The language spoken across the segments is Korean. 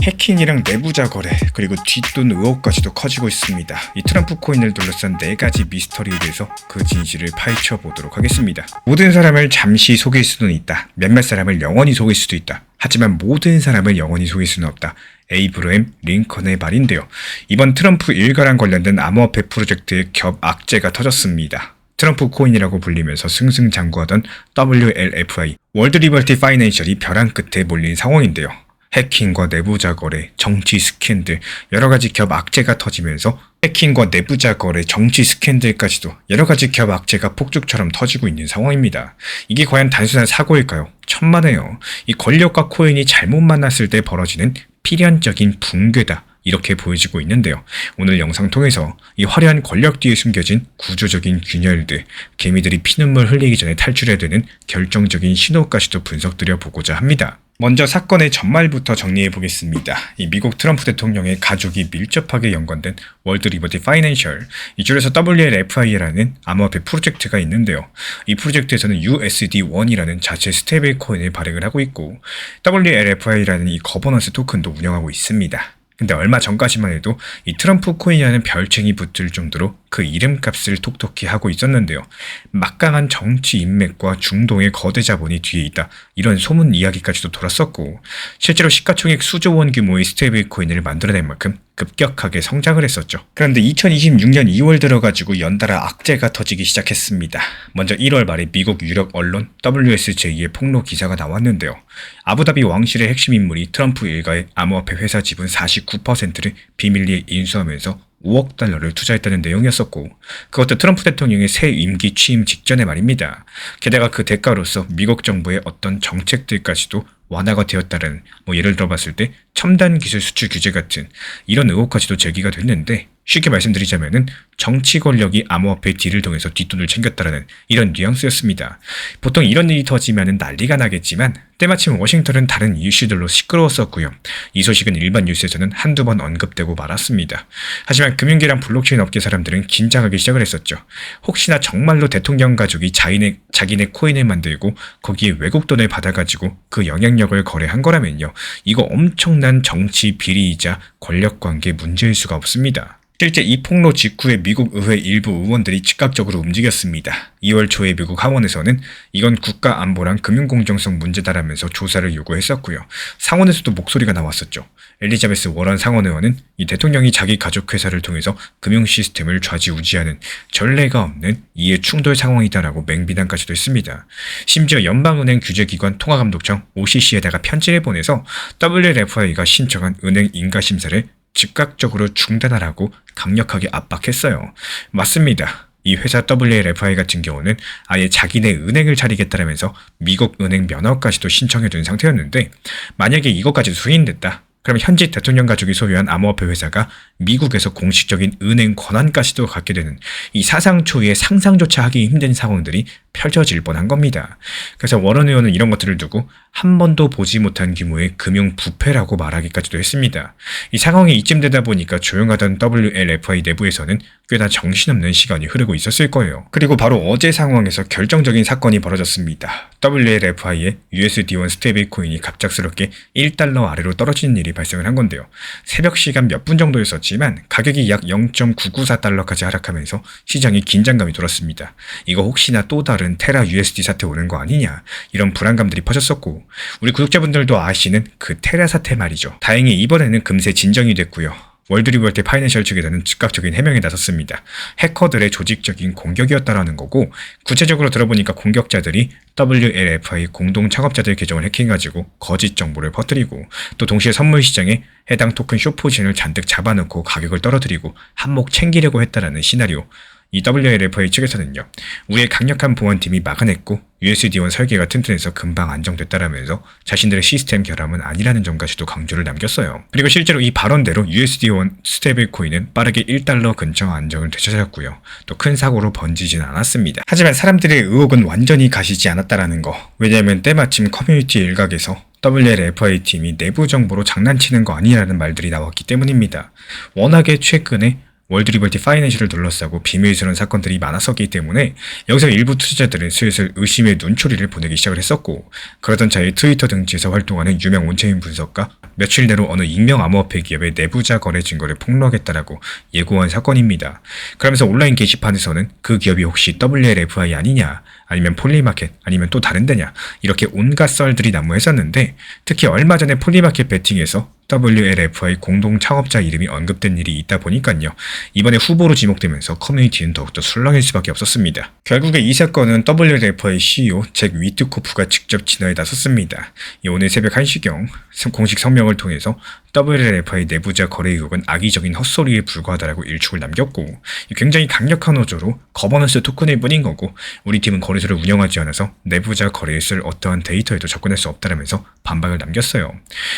해킹이랑 내부자 거래, 그리고 뒷돈 의혹까지도 커지고 있습니다. 이 트럼프 코인을 둘러싼 4가지 미스터리에 대해서 그 진실을 파헤쳐 보도록 하겠습니다. 모든 사람을 잠시 속일 수는 있다. 몇몇 사람을 영원히 속일 수도 있다. 하지만 모든 사람을 영원히 속일 수는 없다. 에이브러햄 링컨의 말인데요. 이번 트럼프 일가랑 관련된 암호화폐 프로젝트의 겹 악재가 터졌습니다. 트럼프 코인이라고 불리면서 승승장구하던 WLFI, 월드 리버티 파이낸셜이 벼랑 끝에 몰린 상황인데요. 해킹과 내부자 거래, 정치 스캔들, 여러가지 겹 악재가 터지면서 해킹과 내부자 거래, 정치 스캔들까지도 여러가지 겹 악재가 폭죽처럼 터지고 있는 상황입니다. 이게 과연 단순한 사고일까요? 천만에요. 이 권력과 코인이 잘못 만났을 때 벌어지는 필연적인 붕괴다. 이렇게 보여지고 있는데요. 오늘 영상 통해서 이 화려한 권력 뒤에 숨겨진 구조적인 균열들, 개미들이 피눈물 흘리기 전에 탈출해야 되는 결정적인 신호까지도 분석드려 보고자 합니다. 먼저 사건의 전말부터 정리해 보겠습니다. 이 미국 트럼프 대통령의 가족이 밀접하게 연관된 월드 리버티 파이낸셜, 이 줄여서 WLFI라는 암호화폐 프로젝트가 있는데요. 이 프로젝트에서는 USD1이라는 자체 스테이블 코인을 발행을 하고 있고 WLFI라는 이 거버넌스 토큰도 운영하고 있습니다. 근데 얼마 전까지만 해도 이 트럼프 코인이라는 별칭이 붙을 정도로 그 이름값을 톡톡히 하고 있었는데요. 막강한 정치 인맥과 중동의 거대 자본이 뒤에 있다. 이런 소문 이야기까지도 돌았었고 실제로 시가총액 수조 원 규모의 스테이블 코인을 만들어낸 만큼 급격하게 성장을 했었죠. 그런데 2026년 2월 들어가지고 연달아 악재가 터지기 시작했습니다. 먼저 1월 말에 미국 유력 언론 WSJ의 폭로 기사가 나왔는데요. 아부다비 왕실의 핵심 인물이 트럼프 일가의 암호화폐 회사 지분 49%를 비밀리에 인수하면서 5억 달러를 투자했다는 내용이었었고 그것도 트럼프 대통령의 새 임기 취임 직전에 말입니다. 게다가 그 대가로서 미국 정부의 어떤 정책들까지도 완화가 되었다는 예를 들어봤을 때 첨단 기술 수출 규제 같은 이런 의혹까지도 제기가 됐는데 쉽게 말씀드리자면은 정치 권력이 암호화폐 딜을 통해서 뒷돈을 챙겼다라는 이런 뉘앙스였습니다. 보통 이런 일이 터지면은 난리가 나겠지만 때마침 워싱턴은 다른 이슈들로 시끄러웠었고요. 이 소식은 일반 뉴스에서는 한두 번 언급되고 말았습니다. 하지만 금융계랑 블록체인 업계 사람들은 긴장하기 시작을 했었죠. 혹시나 정말로 대통령 가족이 자기네 코인을 만들고 거기에 외국 돈을 받아가지고 그 영향력을 거래한 거라면요. 이거 엄청난 정치 비리이자 권력관계 문제일 수가 없습니다. 실제 이 폭로 직후에 미국 의회 일부 의원들이 즉각적으로 움직였습니다. 2월 초에 미국 하원에서는 이건 국가 안보랑 금융 공정성 문제다라면서 조사를 요구했었고요. 상원에서도 목소리가 나왔었죠. 엘리자베스 워런 상원의원은 이 대통령이 자기 가족 회사를 통해서 금융 시스템을 좌지우지하는 전례가 없는 이해 충돌 상황이다라고 맹비난까지도 했습니다. 심지어 연방은행 규제기관 통화감독청 OCC에다가 편지를 보내서 WLFI가 신청한 은행 인가심사를 즉각적으로 중단하라고 강력하게 압박했어요. 맞습니다. 이 회사 WLFI 같은 경우는 아예 자기네 은행을 차리겠다라면서 미국 은행 면허까지도 신청해둔 상태였는데 만약에 이것까지 승인됐다. 그럼 현지 대통령 가족이 소유한 암호화폐 회사가 미국에서 공식적인 은행 권한까지도 갖게 되는 이 사상 초유의 상상조차 하기 힘든 상황들이 펼쳐질 뻔한 겁니다. 그래서 워런 의원은 이런 것들을 두고 한 번도 보지 못한 규모의 금융 부패라고 말하기까지도 했습니다. 이 상황이 이쯤 되다 보니까 조용하던 WLFI 내부에서는 꽤나 정신없는 시간이 흐르고 있었을 거예요. 그리고 바로 어제 상황에서 결정적인 사건이 벌어졌습니다. WLFI의 USD1 스테이블 코인이 갑작스럽게 1달러 아래로 떨어지는 일이 발생을 한 건데요. 새벽 시간 몇 분 정도였었지만 가격이 약 0.994달러까지 하락하면서 시장에 긴장감이 돌았습니다. 이거 혹시나 또 다른 테라 USD 사태 오는 거 아니냐 이런 불안감들이 퍼졌었고 우리 구독자분들도 아시는 그 테라 사태 말이죠. 다행히 이번에는 금세 진정이 됐고요. 월드 리버티 파이낸셜 측에서는 즉각적인 해명에 나섰습니다. 해커들의 조직적인 공격이었다라는 거고 구체적으로 들어보니까 공격자들이 WLFI 공동 창업자들 계정을 해킹해가지고 거짓 정보를 퍼뜨리고 또 동시에 선물 시장에 해당 토큰 숏포지션을 잔뜩 잡아놓고 가격을 떨어뜨리고 한몫 챙기려고 했다라는 시나리오. 이 WLFI 측에서는요. 우리의 강력한 보안팀이 막아냈고 USD1 설계가 튼튼해서 금방 안정됐다라면서 자신들의 시스템 결함은 아니라는 점까지도 강조를 남겼어요. 그리고 실제로 이 발언대로 USD1 스테이블 코인은 빠르게 1달러 근처 안정을 되찾았고요. 또 큰 사고로 번지진 않았습니다. 하지만 사람들의 의혹은 완전히 가시지 않았다라는 거. 왜냐하면 때마침 커뮤니티 일각에서 WLFI 팀이 내부 정보로 장난치는 거 아니라는 말들이 나왔기 때문입니다. 워낙에 최근에 월드 리버티 파이낸셜을 둘러싸고 비밀스러운 사건들이 많았었기 때문에 여기서 일부 투자자들은 슬슬 의심의 눈초리를 보내기 시작을 했었고, 그러던 차에 트위터 등지에서 활동하는 유명 온체인 분석가 며칠 내로 어느 익명 암호화폐 기업의 내부자 거래 증거를 폭로하겠다라고 예고한 사건입니다. 그러면서 온라인 게시판에서는 그 기업이 혹시 WLFI 아니냐, 아니면 폴리마켓, 아니면 또 다른 데냐, 이렇게 온갖 썰들이 난무했었는데, 특히 얼마 전에 폴리마켓 배팅에서 WLFI 공동 창업자 이름이 언급된 일이 있다 보니까요, 이번에 후보로 지목되면서 커뮤니티는 더욱더 술렁일 수밖에 없었습니다. 결국에 이 사건은 WLFI CEO 잭 위트코프가 직접 진화에 나섰습니다. 오늘 새벽 1시경 공식 성명을 통해서 WLFI 내부자 거래 의혹은 악의적인 헛소리에 불과하다라고 일축을 남겼고, 굉장히 강력한 어조로 거버넌스 토큰일 뿐인 거고, 우리 팀은 거래소를 운영하지 않아서 내부자 거래에 쓸 어떠한 데이터에도 접근할 수 없다라면서 반박을 남겼어요.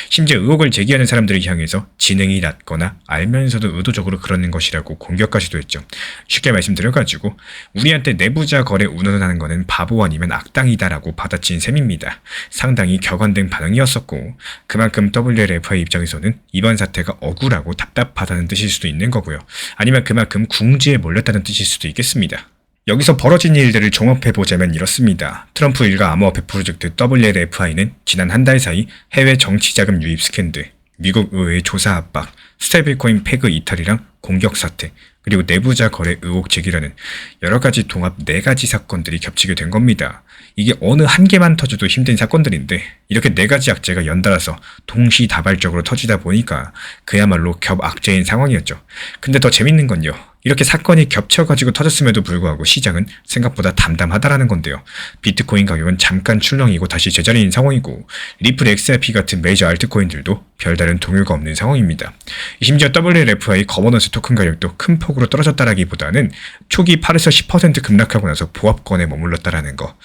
심지어 의혹을 제기하는 사람들을 향해서 진행이 낮거나 알면서도 의도적으로 그러는 것이라고 공격까지도 했죠. 쉽게 말씀드려가지고 우리한테 내부자 거래 운운하는 거는 바보 아니면 악당이다라고 받아친 셈입니다. 상당히 격언된 반응이었었고, 그만큼 WLFI 입장에서는 이번 사태가 억울하고 답답하다는 뜻일 수도 있는 거고요. 아니면 그만큼 궁지에 몰렸다는 뜻일 수도 있겠습니다. 여기서 벌어진 일들을 종합해보자면 이렇습니다. 트럼프 일가 암호화폐 프로젝트 WLFI는 지난 한 달 사이 해외 정치자금 유입 스캔들, 미국 의회의 조사 압박, 스테이블코인 패그 이탈이랑 공격 사태, 그리고 내부자 거래 의혹 제기라는 여러가지 동합 4가지 사건들이 겹치게 된 겁니다. 이게 어느 한 개만 터져도 힘든 사건들인데, 이렇게 4가지 악재가 연달아서 동시다발적으로 터지다 보니까 그야말로 겹악재인 상황이었죠. 근데 더 재밌는 건요, 이렇게 사건이 겹쳐가지고 터졌음에도 불구하고 시장은 생각보다 담담하다라는 건데요. 비트코인 가격은 잠깐 출렁이고 다시 제자리인 상황이고, 리플 XRP 같은 메이저 알트코인들도 별다른 동요가 없는 상황입니다. 심지어 WLFI 거버넌스 토큰 가격도 큰 폭으로 떨어졌다라기보다는 초기 8에서 10% 급락하고 나서 보합권에 머물렀다라는 거.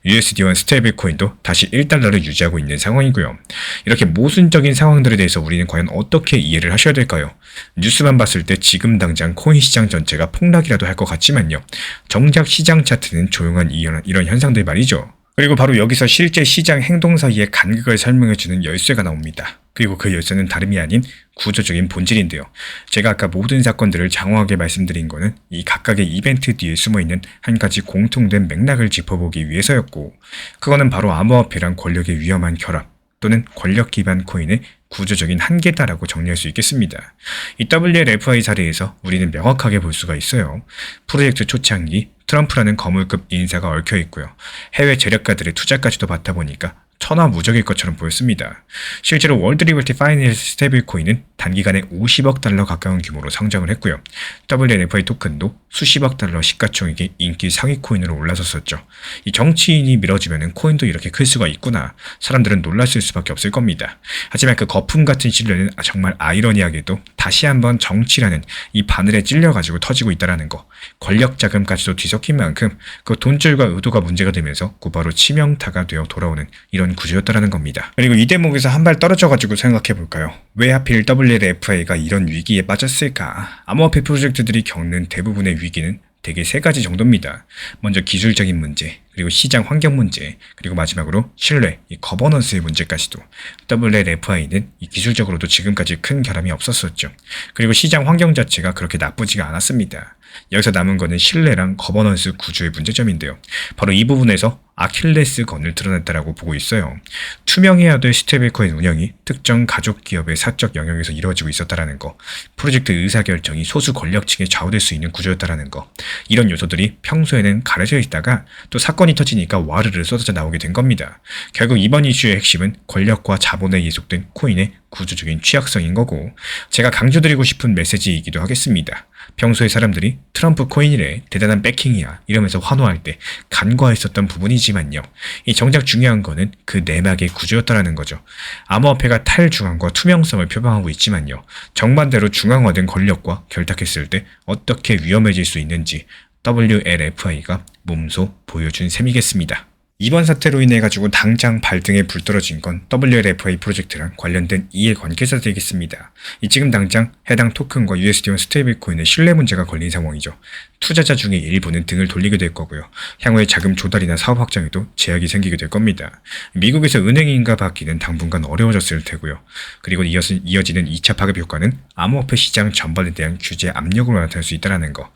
USD1 스테이블코인도 다시 1달러를 유지하고 있는 상황이고요. 이렇게 모순적인 상황들에 대해서 우리는 과연 어떻게 이해를 하셔야 될까요? 뉴스만 봤을 때 지금 당장 코인 시장 전체가 폭락이라도 할 것 같지만요, 정작 시장 차트는 조용한 이런 현상들 말이죠. 그리고 바로 여기서 실제 시장 행동 사이의 간극을 설명해주는 열쇠가 나옵니다. 그리고 그 열쇠는 다름이 아닌 구조적인 본질인데요. 제가 아까 모든 사건들을 장황하게 말씀드린 거는 이 각각의 이벤트 뒤에 숨어있는 한 가지 공통된 맥락을 짚어보기 위해서였고, 그거는 바로 암호화폐랑 권력의 위험한 결합, 또는 권력 기반 코인의 구조적인 한계다라고 정리할 수 있겠습니다. 이 WLFI 사례에서 우리는 명확하게 볼 수가 있어요. 프로젝트 초창기 트럼프라는 거물급 인사가 얽혀 있고요. 해외 재력가들의 투자까지도 받다 보니까 천하무적일 것처럼 보였습니다. 실제로 월드 리버티 파이낸셜 스테이블코인은 단기간에 50억 달러 가까운 규모로 성장을 했고요. WLFI 토큰도 수십억 달러 시가총액의 인기 상위 코인으로 올라섰었죠. 이 정치인이 밀어주면 코인도 이렇게 클 수가 있구나, 사람들은 놀랐을 수밖에 없을 겁니다. 하지만 그 거품 같은 신뢰는 정말 아이러니하게도 다시 한번 정치라는 이 바늘에 찔려가지고 터지고 있다는 거. 권력 자금까지도 뒤섞인 만큼 그 돈줄과 의도가 문제가 되면서 곧바로 치명타가 되어 돌아오는 이런 구조였다라는 겁니다. 그리고 이 대목에서 한 발 떨어져가지고 생각해볼까요? 왜 하필 WLFI가 이런 위기에 빠졌을까? 암호화폐 프로젝트들이 겪는 대부분의 위기는 대개 3가지 정도입니다. 먼저 기술적인 문제, 그리고 시장 환경 문제, 그리고 마지막으로 신뢰, 이 거버넌스의 문제까지도. WLFI는 이 기술적으로도 지금까지 큰 결함이 없었었죠. 그리고 시장 환경 자체가 그렇게 나쁘지가 않았습니다. 여기서 남은 거는 신뢰랑 거버넌스 구조의 문제점인데요. 바로 이 부분에서 아킬레스건을 드러냈다라고 보고 있어요. 투명해야 될 스테이블코인 운영이 특정 가족 기업의 사적 영역에서 이루어지고 있었다라는 거, 프로젝트 의사결정이 소수 권력층에 좌우될 수 있는 구조였다라는 거, 이런 요소들이 평소에는 가려져 있다가 또 사건이 터지니까 와르르 쏟아져 나오게 된 겁니다. 결국 이번 이슈의 핵심은 권력과 자본에 예속된 코인의 구조적인 취약성인 거고, 제가 강조드리고 싶은 메시지이기도 하겠습니다. 평소에 사람들이 트럼프 코인이래, 대단한 백킹이야 이러면서 환호할 때 간과했었던 부분이지만요, 이 정작 중요한 거는 그 내막의 구조였다라는 거죠. 암호화폐가 탈중앙과 투명성을 표방하고 있지만요, 정반대로 중앙화된 권력과 결탁했을 때 어떻게 위험해질 수 있는지 WLFI가 몸소 보여준 셈이겠습니다. 이번 사태로 인해 가지고 당장 발등에 불 떨어진 건 WLFI 프로젝트랑 관련된 이해관계자들이겠습니다. 지금 당장 해당 토큰과 USD1 스테이블코인의 신뢰 문제가 걸린 상황이죠. 투자자 중에 일부는 등을 돌리게 될 거고요. 향후에 자금 조달이나 사업 확장에도 제약이 생기게 될 겁니다. 미국에서 은행인가 받기는 당분간 어려워졌을 테고요. 그리고 이어지는 2차 파급 효과는 암호화폐 시장 전반에 대한 규제 압력으로 나타날 수 있다는 거.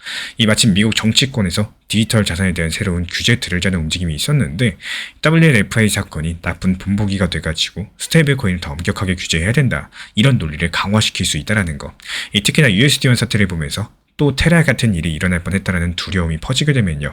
마침 미국 정치권에서 디지털 자산에 대한 새로운 규제 틀을 짜는 움직임이 있었는데 WLFI 사건이 나쁜 본보기가 돼가지고 스테이블코인을 더 엄격하게 규제해야 된다. 이런 논리를 강화시킬 수 있다는 거. 특히나 USD1 사태를 보면서 또 테라 같은 일이 일어날 뻔했다는 두려움이 퍼지게 되면요.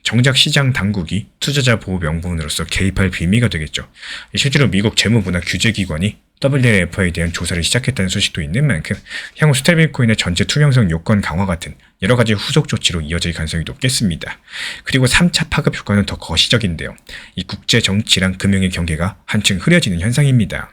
정작 시장 당국이 투자자 보호 명분으로서 개입할 빌미가 되겠죠. 실제로 미국 재무부나 규제기관이 WLFI에 대한 조사를 시작했다는 소식도 있는 만큼 향후 스테이블코인의 전체 투명성 요건 강화 같은 여러 가지 후속 조치로 이어질 가능성이 높겠습니다. 그리고 3차 파급 효과는 더 거시적인데요. 이 국제 정치랑 금융의 경계가 한층 흐려지는 현상입니다.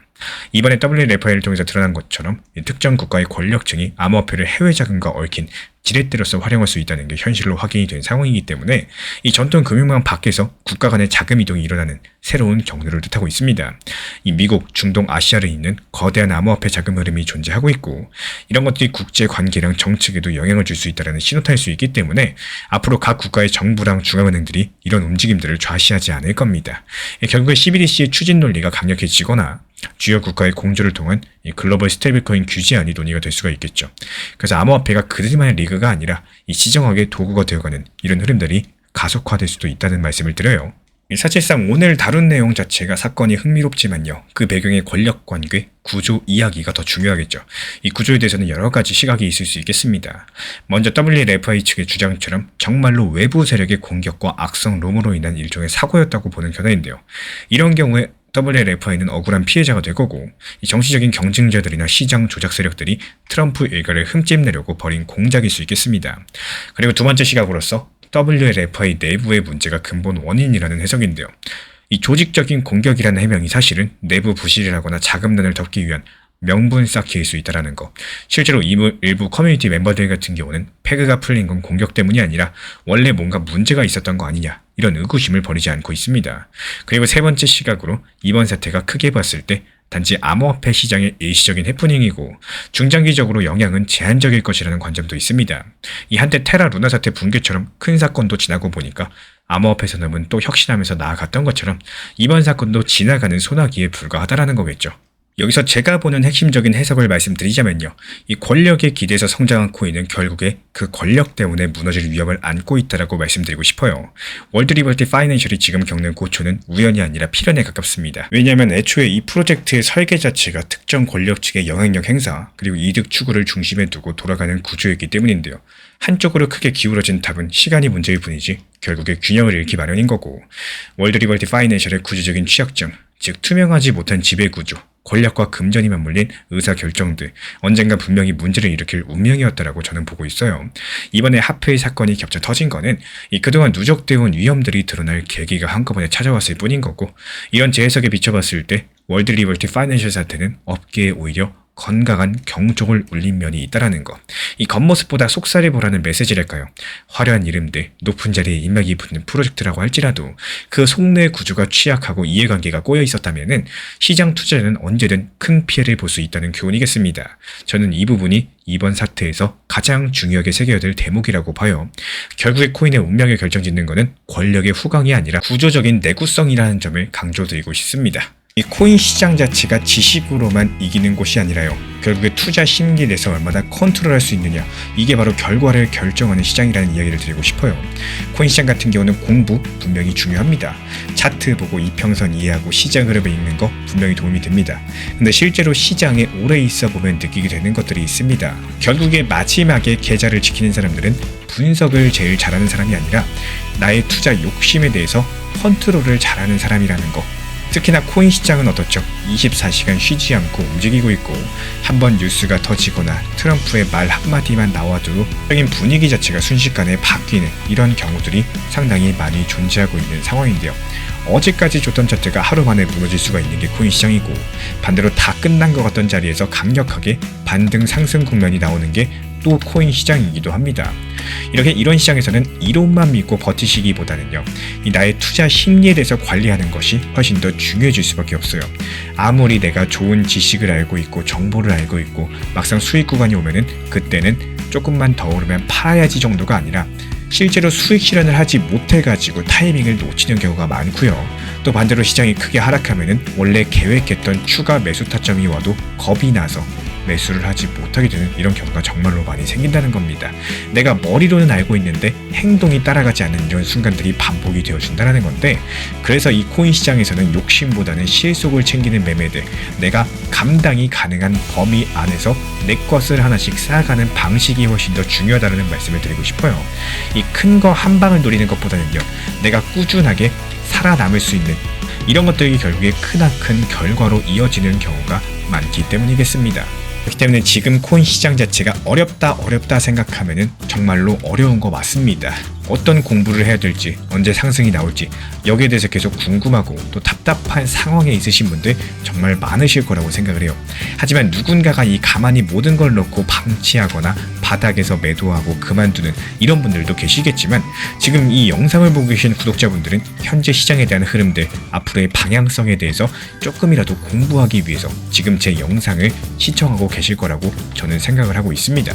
이번에 WLFI를 통해서 드러난 것처럼 특정 국가의 권력층이 암호화폐를 해외 자금과 얽힌 지렛대로서 활용할 수 있다는 게 현실로 확인이 된 상황이기 때문에 이 전통 금융망 밖에서 국가 간의 자금 이동이 일어나는 새로운 경로를 뜻하고 있습니다. 이 미국, 중동, 아시아를 잇는 거대한 암호화폐 자금 흐름이 존재하고 있고 이런 것들이 국제 관계랑 정책에도 영향을 줄 수 있다는 신호탄일 수 있기 때문에 앞으로 각 국가의 정부랑 중앙은행들이 이런 움직임들을 좌시하지 않을 겁니다. 결국에 CBDC의 추진 논리가 강력해지거나 주요 국가의 공조를 통한 이 글로벌 스테이블코인 규제안이 논의가 될 수가 있겠죠. 그래서 암호화폐가 그들만의 리그가 아니라 이 시정학의 도구가 되어가는 이런 흐름들이 가속화될 수도 있다는 말씀을 드려요. 사실상 오늘 다룬 내용 자체가 사건이 흥미롭지만요. 그 배경의 권력 관계, 구조 이야기가 더 중요하겠죠. 이 구조에 대해서는 여러 가지 시각이 있을 수 있겠습니다. 먼저 WLFI 측의 주장처럼 정말로 외부 세력의 공격과 악성 롬으로 인한 일종의 사고였다고 보는 견해인데요. 이런 경우에 WLFI는 억울한 피해자가 될 거고 이 정치적인 경쟁자들이나 시장 조작 세력들이 트럼프 일가를 흠집내려고 벌인 공작일 수 있겠습니다. 그리고 두 번째 시각으로서 WLFI 내부의 문제가 근본 원인이라는 해석인데요. 이 조직적인 공격이라는 해명이 사실은 내부 부실이라거나 자금난을 덮기 위한 명분 쌓기일 수 있다는 거. 실제로 일부 커뮤니티 멤버들 같은 경우는 패그가 풀린 건 공격 때문이 아니라 원래 뭔가 문제가 있었던 거 아니냐 이런 의구심을 버리지 않고 있습니다. 그리고 세 번째 시각으로 이번 사태가 크게 봤을 때 단지 암호화폐 시장의 일시적인 해프닝이고 중장기적으로 영향은 제한적일 것이라는 관점도 있습니다. 이 한때 테라 루나 사태 붕괴처럼 큰 사건도 지나고 보니까 암호화폐 산업은 또 혁신하면서 나아갔던 것처럼 이번 사건도 지나가는 소나기에 불과하다라는 거겠죠. 여기서 제가 보는 핵심적인 해석을 말씀드리자면요. 이 권력에 기대서 성장한 코인은 결국에 그 권력 때문에 무너질 위험을 안고 있다라고 말씀드리고 싶어요. 월드 리버티 파이낸셜이 지금 겪는 고초는 우연이 아니라 필연에 가깝습니다. 왜냐하면 애초에 이 프로젝트의 설계 자체가 특정 권력층의 영향력 행사 그리고 이득 추구를 중심에 두고 돌아가는 구조이기 때문인데요. 한쪽으로 크게 기울어진 탑은 시간이 문제일 뿐이지 결국에 균형을 잃기 마련인 거고 월드 리버티 파이낸셜의 구조적인 취약점, 즉 투명하지 못한 지배구조, 권력과 금전이 맞물린 의사결정들 언젠가 분명히 문제를 일으킬 운명이었다라고 저는 보고 있어요. 이번에 하필 사건이 겹쳐 터진 거는 이 그동안 누적되어 온 위험들이 드러날 계기가 한꺼번에 찾아왔을 뿐인 거고 이런 재해석에 비춰봤을 때 월드 리버티 파이낸셜 사태는 업계에 오히려 건강한 경종을 울린 면이 있다라는 것. 이 겉모습보다 속살이 보라는 메시지랄까요? 화려한 이름들, 높은 자리에 인맥이 붙는 프로젝트라고 할지라도 그 속내 구조가 취약하고 이해관계가 꼬여 있었다면은 시장 투자자는 언제든 큰 피해를 볼 수 있다는 교훈이겠습니다. 저는 이 부분이 이번 사태에서 가장 중요하게 새겨야 될 대목이라고 봐요. 결국에 코인의 운명을 결정짓는 것은 권력의 후광이 아니라 구조적인 내구성이라는 점을 강조드리고 싶습니다. 이 코인 시장 자체가 지식으로만 이기는 곳이 아니라요. 결국에 투자 심리에 대해서 얼마나 컨트롤할 수 있느냐 이게 바로 결과를 결정하는 시장이라는 이야기를 드리고 싶어요. 코인 시장 같은 경우는 공부 분명히 중요합니다. 차트 보고 이평선 이해하고 시장 흐름을 읽는 거 분명히 도움이 됩니다. 근데 실제로 시장에 오래 있어 보면 느끼게 되는 것들이 있습니다. 결국에 마지막에 계좌를 지키는 사람들은 분석을 제일 잘하는 사람이 아니라 나의 투자 욕심에 대해서 컨트롤을 잘하는 사람이라는 거. 특히나 코인 시장은 어떻죠? 24시간 쉬지 않고 움직이고 있고 한번 뉴스가 터지거나 트럼프의 말 한마디만 나와도 적인 분위기 자체가 순식간에 바뀌는 이런 경우들이 상당히 많이 존재하고 있는 상황인데요. 어제까지 좋던 차트가 하루 만에 무너질 수가 있는 게 코인 시장이고 반대로 다 끝난 것 같던 자리에서 강력하게 반등 상승 국면이 나오는 게 또 코인 시장이기도 합니다. 이렇게 이런 시장에서는 이론만 믿고 버티시기보다는요, 이 나의 투자 심리에 대해서 관리하는 것이 훨씬 더 중요해질 수밖에 없어요. 아무리 내가 좋은 지식을 알고 있고 정보를 알고 있고 막상 수익 구간이 오면은 그때는 조금만 더 오르면 팔아야지 정도가 아니라 실제로 수익 실현을 하지 못해가지고 타이밍을 놓치는 경우가 많고요. 또 반대로 시장이 크게 하락하면은 원래 계획했던 추가 매수 타점이 와도 겁이 나서 매수를 하지 못하게 되는 이런 경우가 정말로 많이 생긴다는 겁니다. 내가 머리로는 알고 있는데 행동이 따라가지 않는 이런 순간들이 반복이 되어준다는 건데, 그래서 이 코인 시장에서는 욕심보다는 실속을 챙기는 매매들, 내가 감당이 가능한 범위 안에서 내 것을 하나씩 쌓아가는 방식이 훨씬 더 중요하다는 말씀을 드리고 싶어요. 이 큰 거 한 방을 노리는 것보다는요, 내가 꾸준하게 살아남을 수 있는 이런 것들이 결국에 크나큰 결과로 이어지는 경우가 많기 때문이겠습니다. 그렇기 때문에 지금 코인 시장 자체가 어렵다 생각하면은 정말로 어려운 거 맞습니다. 어떤 공부를 해야 될지, 언제 상승이 나올지 여기에 대해서 계속 궁금하고 또 답답한 상황에 있으신 분들 정말 많으실 거라고 생각을 해요. 하지만 누군가가 이 가만히 모든 걸 놓고 방치하거나 바닥에서 매도하고 그만두는 이런 분들도 계시겠지만, 지금 이 영상을 보고 계신 구독자분들은 현재 시장에 대한 흐름들, 앞으로의 방향성에 대해서 조금이라도 공부하기 위해서 지금 제 영상을 시청하고 계실 거라고 저는 생각을 하고 있습니다.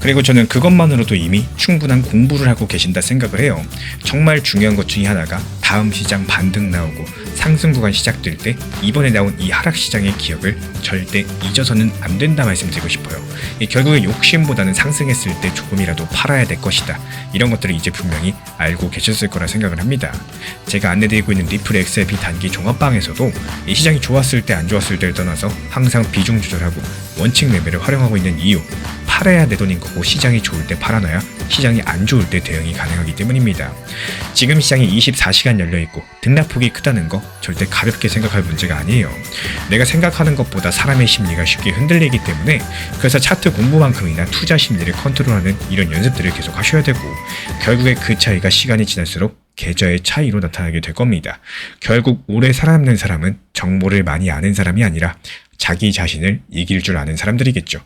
그리고 저는 그것만으로도 이미 충분한 공부를 하고 계신다 생각을 해요. 정말 중요한 것 중에 하나가 다음 시장 반등 나오고 상승 구간 시작될 때 이번에 나온 이 하락 시장의 기억을 절대 잊어서는 안 된다 말씀드리고 싶어요. 결국에 욕심보다는 상승했을 때 조금이라도 팔아야 될 것이다, 이런 것들을 이제 분명히 알고 계셨을 거라 생각을 합니다. 제가 안내드리고 있는 리플 XRP 단기 종합방에서도 이 시장이 좋았을 때 안 좋았을 때를 떠나서 항상 비중 조절하고 원칙 매매를 활용하고 있는 이유, 팔아야 내 돈인 거고 시장이 좋을 때 팔아놔야 시장이 안 좋을 때 대응이 가능하기 때문입니다. 지금 시장이 24시간 열려있고 등락폭이 크다는 거 절대 가볍게 생각할 문제가 아니에요. 내가 생각하는 것보다 사람의 심리가 쉽게 흔들리기 때문에, 그래서 차트 공부만큼이나 투자 심리를 컨트롤하는 이런 연습들을 계속 하셔야 되고, 결국에 그 차이가 시간이 지날수록 계좌의 차이로 나타나게 될 겁니다. 결국 오래 살아남는 사람은 정보를 많이 아는 사람이 아니라 자기 자신을 이길 줄 아는 사람들이겠죠.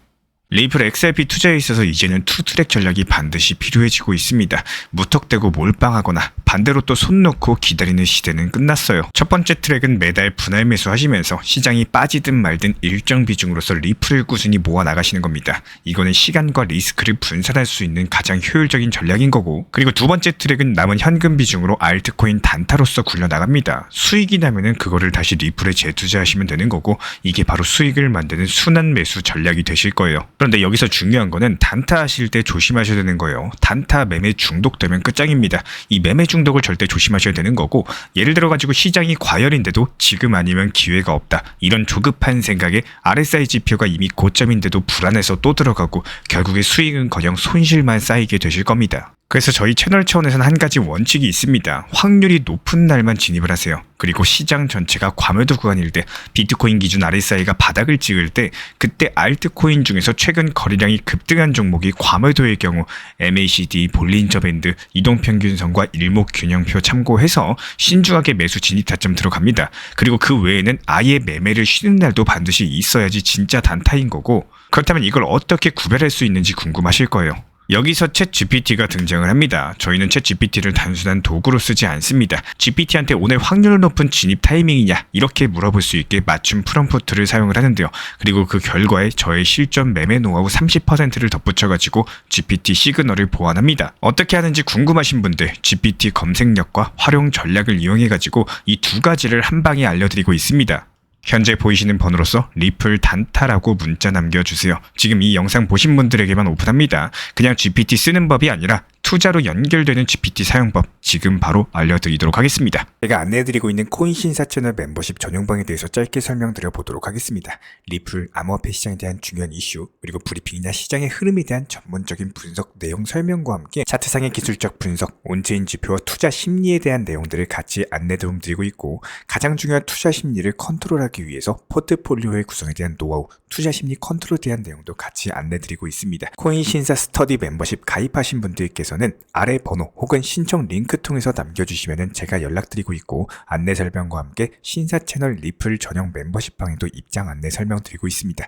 리플 XRP 투자에 있어서 이제는 투트랙 전략이 반드시 필요해지고 있습니다. 무턱대고 몰빵하거나 반대로 또 손 놓고 기다리는 시대는 끝났어요. 첫 번째 트랙은 매달 분할 매수하시면서 시장이 빠지든 말든 일정 비중으로서 리플을 꾸준히 모아 나가시는 겁니다. 이거는 시간과 리스크를 분산할 수 있는 가장 효율적인 전략인 거고, 그리고 두 번째 트랙은 남은 현금 비중으로 알트코인 단타로서 굴려나갑니다. 수익이 나면은 그거를 다시 리플에 재투자하시면 되는 거고, 이게 바로 수익을 만드는 순환 매수 전략이 되실 거예요. 그런데 여기서 중요한 거는 단타 하실 때 조심하셔야 되는 거예요. 단타 매매 중독되면 끝장입니다. 이 매매 중독을 절대 조심하셔야 되는 거고, 예를 들어 가지고 시장이 과열인데도 지금 아니면 기회가 없다, 이런 조급한 생각에 RSI 지표가 이미 고점인데도 불안해서 또 들어가고 결국에 수익은커녕 손실만 쌓이게 되실 겁니다. 그래서 저희 채널 차원에서는 한 가지 원칙이 있습니다. 확률이 높은 날만 진입을 하세요. 그리고 시장 전체가 과매도 구간일 때, 비트코인 기준 RSI가 바닥을 찍을 때, 그때 알트코인 중에서 최근 거래량이 급등한 종목이 과매도의 경우 MACD, 볼린저 밴드, 이동평균선과 일목균형표 참고해서 신중하게 매수 진입 타점 들어갑니다. 그리고 그 외에는 아예 매매를 쉬는 날도 반드시 있어야지 진짜 단타인 거고, 그렇다면 이걸 어떻게 구별할 수 있는지 궁금하실 거예요. 여기서 챗 GPT가 등장을 합니다. 저희는 챗 GPT를 단순한 도구로 쓰지 않습니다. GPT한테 오늘 확률 높은 진입 타이밍이냐, 이렇게 물어볼 수 있게 맞춤 프롬프트를 사용을 하는데요. 그리고 그 결과에 저의 실전 매매 노하우 30%를 덧붙여가지고 GPT 시그널을 보완합니다. 어떻게 하는지 궁금하신 분들, GPT 검색력과 활용 전략을 이용해가지고 이 두 가지를 한 방에 알려드리고 있습니다. 현재 보이시는 번호로서 리플 단타라고 문자 남겨주세요. 지금 이 영상 보신 분들에게만 오픈합니다. 그냥 GPT 쓰는 법이 아니라 투자로 연결되는 GPT 사용법 지금 바로 알려드리도록 하겠습니다. 제가 안내해드리고 있는 코인 신사 채널 멤버십 전용방에 대해서 짧게 설명드려 보도록 하겠습니다. 리플, 암호화폐 시장에 대한 중요한 이슈, 그리고 브리핑이나 시장의 흐름에 대한 전문적인 분석 내용 설명과 함께 차트상의 기술적 분석, 온체인 지표와 투자 심리에 대한 내용들을 같이 안내 도움 드리고 있고, 가장 중요한 투자 심리를 컨트롤하기 위해서 포트폴리오의 구성에 대한 노하우, 투자 심리 컨트롤에 대한 내용도 같이 안내드리고 있습니다. 코인 신사 스터디 멤버십 가입하신 분들께서는 아래 번호 혹은 신청 링크 통해서 남겨주시면 제가 연락드리고 있고, 안내 설명과 함께 신사 채널 리플 전용 멤버십 방에도 입장 안내 설명드리고 있습니다.